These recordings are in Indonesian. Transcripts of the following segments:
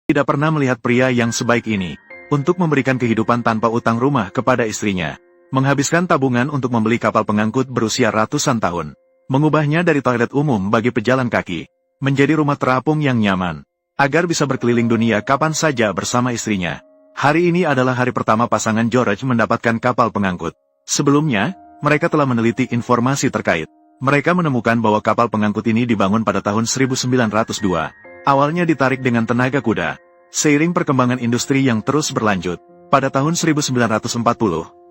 Tidak pernah melihat pria yang sebaik ini, untuk memberikan kehidupan tanpa utang rumah kepada istrinya. Menghabiskan tabungan untuk membeli kapal pengangkut berusia ratusan tahun. Mengubahnya dari toilet umum bagi pejalan kaki, menjadi rumah terapung yang nyaman, agar bisa berkeliling dunia kapan saja bersama istrinya. Hari ini adalah hari pertama pasangan George mendapatkan kapal pengangkut. Sebelumnya, mereka telah meneliti informasi terkait. Mereka menemukan bahwa kapal pengangkut ini dibangun pada tahun 1902. Awalnya ditarik dengan tenaga kuda. Seiring perkembangan industri yang terus berlanjut, pada tahun 1940,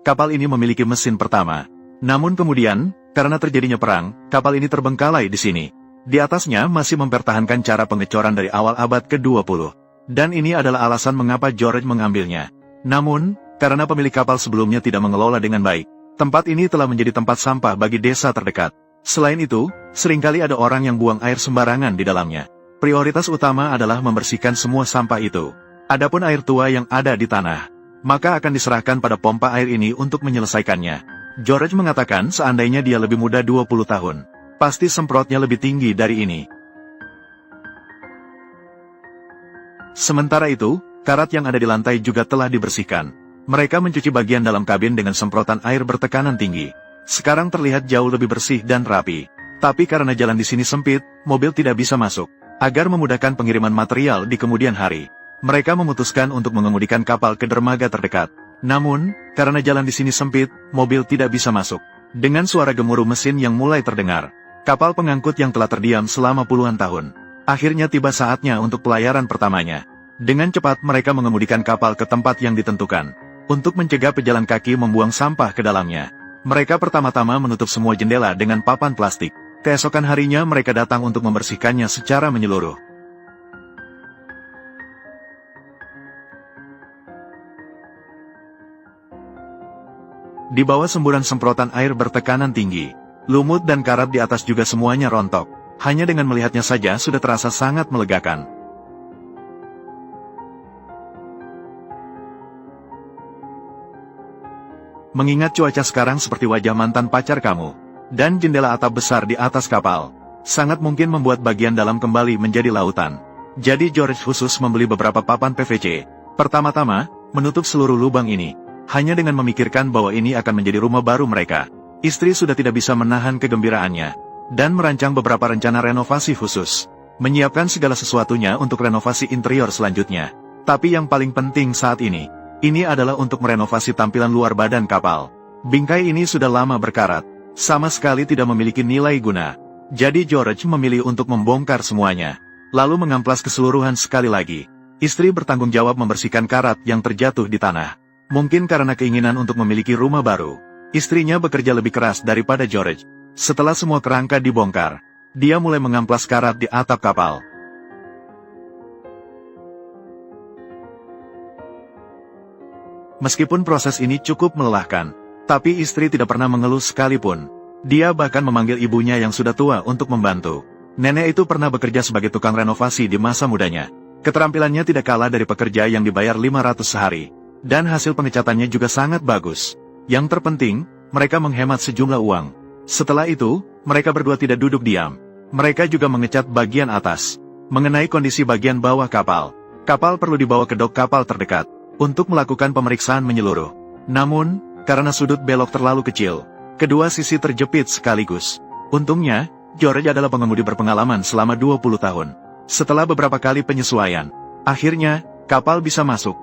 kapal ini memiliki mesin pertama. Namun kemudian, karena terjadinya perang, kapal ini terbengkalai di sini. Di atasnya masih mempertahankan cara pengecoran dari awal abad ke-20. Dan ini adalah alasan mengapa George mengambilnya. Namun, karena pemilik kapal sebelumnya tidak mengelola dengan baik, tempat ini telah menjadi tempat sampah bagi desa terdekat. Selain itu, seringkali ada orang yang buang air sembarangan di dalamnya. Prioritas utama adalah membersihkan semua sampah itu. Adapun air tua yang ada di tanah, maka akan diserahkan pada pompa air ini untuk menyelesaikannya. George mengatakan seandainya dia lebih muda 20 tahun, pasti semprotnya lebih tinggi dari ini. Sementara itu, karat yang ada di lantai juga telah dibersihkan. Mereka mencuci bagian dalam kabin dengan semprotan air bertekanan tinggi. Sekarang terlihat jauh lebih bersih dan rapi. Tapi karena jalan di sini sempit, mobil tidak bisa masuk. Agar memudahkan pengiriman material di kemudian hari, mereka memutuskan untuk mengemudikan kapal ke dermaga terdekat. Namun, karena jalan di sini sempit, mobil tidak bisa masuk. Dengan suara gemuruh mesin yang mulai terdengar, kapal pengangkut yang telah terdiam selama puluhan tahun, akhirnya tiba saatnya untuk pelayaran pertamanya. Dengan cepat mereka mengemudikan kapal ke tempat yang ditentukan. Untuk mencegah pejalan kaki membuang sampah ke dalamnya, mereka pertama-tama menutup semua jendela dengan papan plastik. Keesokan harinya mereka datang untuk membersihkannya secara menyeluruh. Di bawah semburan semprotan air bertekanan tinggi, lumut dan karat di atas juga semuanya rontok. Hanya dengan melihatnya saja sudah terasa sangat melegakan. Mengingat cuaca sekarang seperti wajah mantan pacar kamu, dan jendela atap besar di atas kapal, sangat mungkin membuat bagian dalam kembali menjadi lautan. Jadi George khusus membeli beberapa papan PVC. Pertama-tama, menutup seluruh lubang ini. Hanya dengan memikirkan bahwa ini akan menjadi rumah baru mereka. Istri sudah tidak bisa menahan kegembiraannya. Dan merancang beberapa rencana renovasi khusus. Menyiapkan segala sesuatunya untuk renovasi interior selanjutnya. Tapi yang paling penting saat ini adalah untuk merenovasi tampilan luar badan kapal. Bingkai ini sudah lama berkarat. Sama sekali tidak memiliki nilai guna. Jadi George memilih untuk membongkar semuanya. Lalu mengamplas keseluruhan sekali lagi. Istri bertanggung jawab membersihkan karat yang terjatuh di tanah. Mungkin karena keinginan untuk memiliki rumah baru, istrinya bekerja lebih keras daripada George. Setelah semua kerangka dibongkar, dia mulai mengamplas karat di atap kapal. Meskipun proses ini cukup melelahkan, tapi istri tidak pernah mengeluh sekalipun. Dia bahkan memanggil ibunya yang sudah tua untuk membantu. Nenek itu pernah bekerja sebagai tukang renovasi di masa mudanya. Keterampilannya tidak kalah dari pekerja yang dibayar 500 sehari. Dan hasil pengecatannya juga sangat bagus. Yang terpenting, mereka menghemat sejumlah uang. Setelah itu, mereka berdua tidak duduk diam. Mereka juga mengecat bagian atas. Mengenai kondisi bagian bawah kapal, kapal perlu dibawa ke dok kapal terdekat untuk melakukan pemeriksaan menyeluruh. Namun, karena sudut belok terlalu kecil, kedua sisi terjepit sekaligus. Untungnya, George adalah pengemudi berpengalaman selama 20 tahun. Setelah beberapa kali penyesuaian, akhirnya, kapal bisa masuk.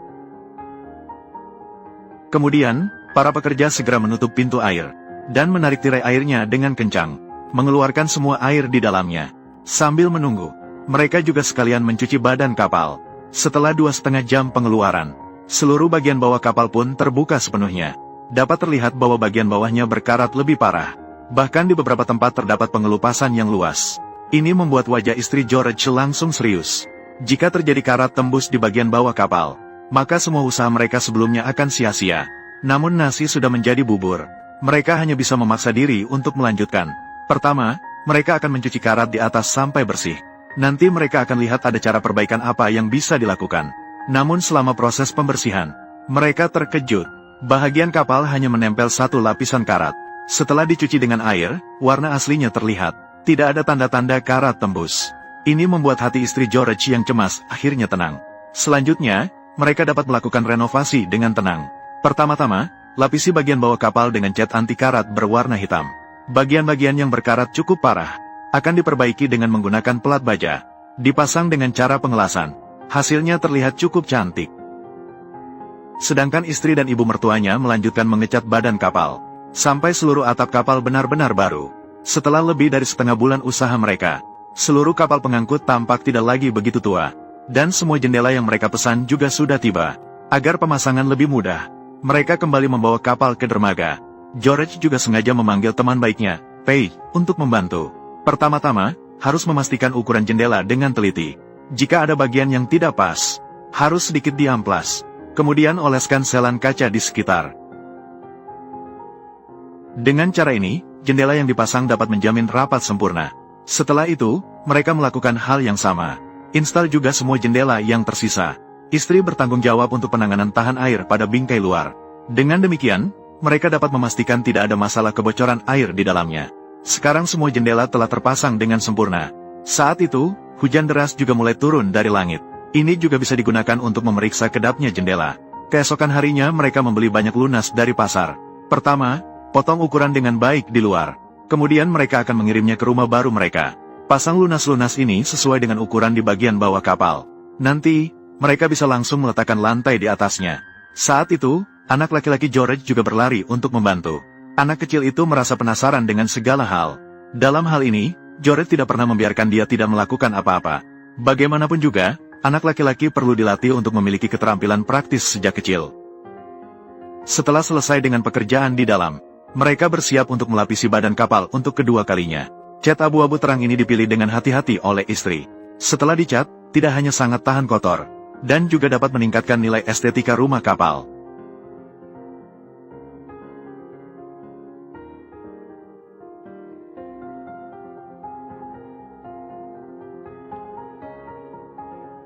Kemudian, para pekerja segera menutup pintu air, dan menarik tirai airnya dengan kencang, mengeluarkan semua air di dalamnya. Sambil menunggu, mereka juga sekalian mencuci badan kapal. Setelah 2,5 jam pengeluaran, seluruh bagian bawah kapal pun terbuka sepenuhnya. Dapat terlihat bahwa bagian bawahnya berkarat lebih parah. Bahkan di beberapa tempat terdapat pengelupasan yang luas. Ini membuat wajah istri George langsung serius. Jika terjadi karat tembus di bagian bawah kapal, maka semua usaha mereka sebelumnya akan sia-sia. Namun nasi sudah menjadi bubur. Mereka hanya bisa memaksa diri untuk melanjutkan. Pertama, mereka akan mencuci karat di atas sampai bersih. Nanti mereka akan lihat ada cara perbaikan apa yang bisa dilakukan. Namun selama proses pembersihan, mereka terkejut. Bahagian kapal hanya menempel satu lapisan karat. Setelah dicuci dengan air, warna aslinya terlihat. Tidak ada tanda-tanda karat tembus. Ini membuat hati istri George yang cemas akhirnya tenang. Selanjutnya, mereka dapat melakukan renovasi dengan tenang. Pertama-tama, lapisi bagian bawah kapal dengan cat anti karat berwarna hitam. Bagian-bagian yang berkarat cukup parah akan diperbaiki dengan menggunakan pelat baja. Dipasang dengan cara pengelasan. Hasilnya terlihat cukup cantik. Sedangkan istri dan ibu mertuanya melanjutkan mengecat badan kapal, sampai seluruh atap kapal benar-benar baru. Setelah lebih dari setengah bulan usaha mereka, seluruh kapal pengangkut tampak tidak lagi begitu tua. Dan semua jendela yang mereka pesan juga sudah tiba. Agar pemasangan lebih mudah, mereka kembali membawa kapal ke dermaga. George juga sengaja memanggil teman baiknya, Paige, untuk membantu. Pertama-tama, harus memastikan ukuran jendela dengan teliti. Jika ada bagian yang tidak pas, harus sedikit diamplas. Kemudian oleskan selan kaca di sekitar. Dengan cara ini, jendela yang dipasang dapat menjamin rapat sempurna. Setelah itu, mereka melakukan hal yang sama. Install juga semua jendela yang tersisa. Istri bertanggung jawab untuk penanganan tahan air pada bingkai luar. Dengan demikian, mereka dapat memastikan tidak ada masalah kebocoran air di dalamnya. Sekarang semua jendela telah terpasang dengan sempurna. Saat itu, hujan deras juga mulai turun dari langit. Ini juga bisa digunakan untuk memeriksa kedapnya jendela. Keesokan harinya mereka membeli banyak lunas dari pasar. Pertama, potong ukuran dengan baik di luar. Kemudian mereka akan mengirimnya ke rumah baru mereka. Pasang lunas-lunas ini sesuai dengan ukuran di bagian bawah kapal. Nanti, mereka bisa langsung meletakkan lantai di atasnya. Saat itu, anak laki-laki George juga berlari untuk membantu. Anak kecil itu merasa penasaran dengan segala hal. Dalam hal ini, George tidak pernah membiarkan dia tidak melakukan apa-apa. Bagaimanapun juga, anak laki-laki perlu dilatih untuk memiliki keterampilan praktis sejak kecil. Setelah selesai dengan pekerjaan di dalam, mereka bersiap untuk melapisi badan kapal untuk kedua kalinya. Cat abu-abu terang ini dipilih dengan hati-hati oleh istri. Setelah dicat, tidak hanya sangat tahan kotor, dan juga dapat meningkatkan nilai estetika rumah kapal.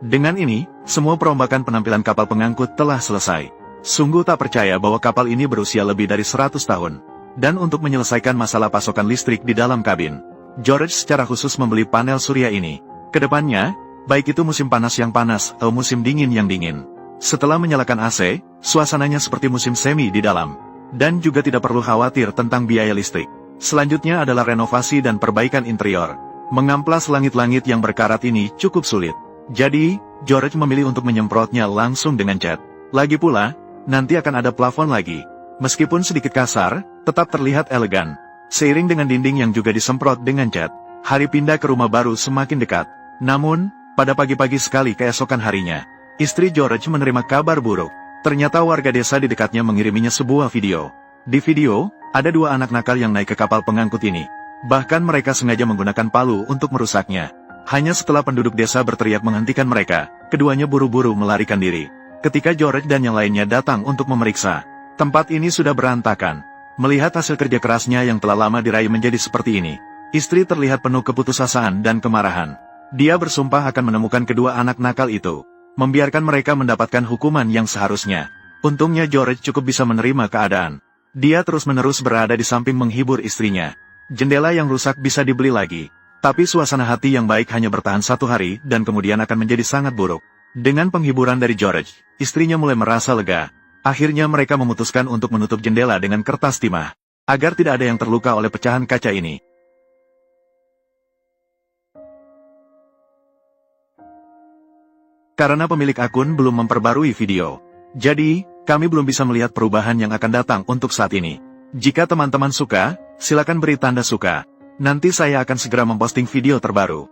Dengan ini, semua perombakan penampilan kapal pengangkut telah selesai. Sungguh tak percaya bahwa kapal ini berusia lebih dari 100 tahun. Dan untuk menyelesaikan masalah pasokan listrik di dalam kabin, George secara khusus membeli panel surya ini. Kedepannya, baik itu musim panas yang panas atau musim dingin yang dingin. Setelah menyalakan AC, suasananya seperti musim semi di dalam. Dan juga tidak perlu khawatir tentang biaya listrik. Selanjutnya adalah renovasi dan perbaikan interior. Mengamplas langit-langit yang berkarat ini cukup sulit. Jadi, George memilih untuk menyemprotnya langsung dengan cat. Lagi pula, nanti akan ada plafon lagi. Meskipun sedikit kasar, tetap terlihat elegan. Seiring dengan dinding yang juga disemprot dengan cat, hari pindah ke rumah baru semakin dekat. Namun, pada pagi-pagi sekali keesokan harinya, istri George menerima kabar buruk. Ternyata warga desa di dekatnya mengiriminya sebuah video. Di video, ada dua anak nakal yang naik ke kapal pengangkut ini. Bahkan mereka sengaja menggunakan palu untuk merusaknya. Hanya setelah penduduk desa berteriak menghentikan mereka, keduanya buru-buru melarikan diri. Ketika George dan yang lainnya datang untuk memeriksa, tempat ini sudah berantakan. Melihat hasil kerja kerasnya yang telah lama diraih menjadi seperti ini, istri terlihat penuh keputusasaan dan kemarahan. Dia bersumpah akan menemukan kedua anak nakal itu, membiarkan mereka mendapatkan hukuman yang seharusnya. Untungnya George cukup bisa menerima keadaan. Dia terus-menerus berada di samping menghibur istrinya. Jendela yang rusak bisa dibeli lagi, tapi suasana hati yang baik hanya bertahan 1 hari dan kemudian akan menjadi sangat buruk. Dengan penghiburan dari George, istrinya mulai merasa lega. Akhirnya mereka memutuskan untuk menutup jendela dengan kertas timah, agar tidak ada yang terluka oleh pecahan kaca ini. Karena pemilik akun belum memperbarui video, jadi, kami belum bisa melihat perubahan yang akan datang untuk saat ini. Jika teman-teman suka, silakan beri tanda suka. Nanti saya akan segera memposting video terbaru.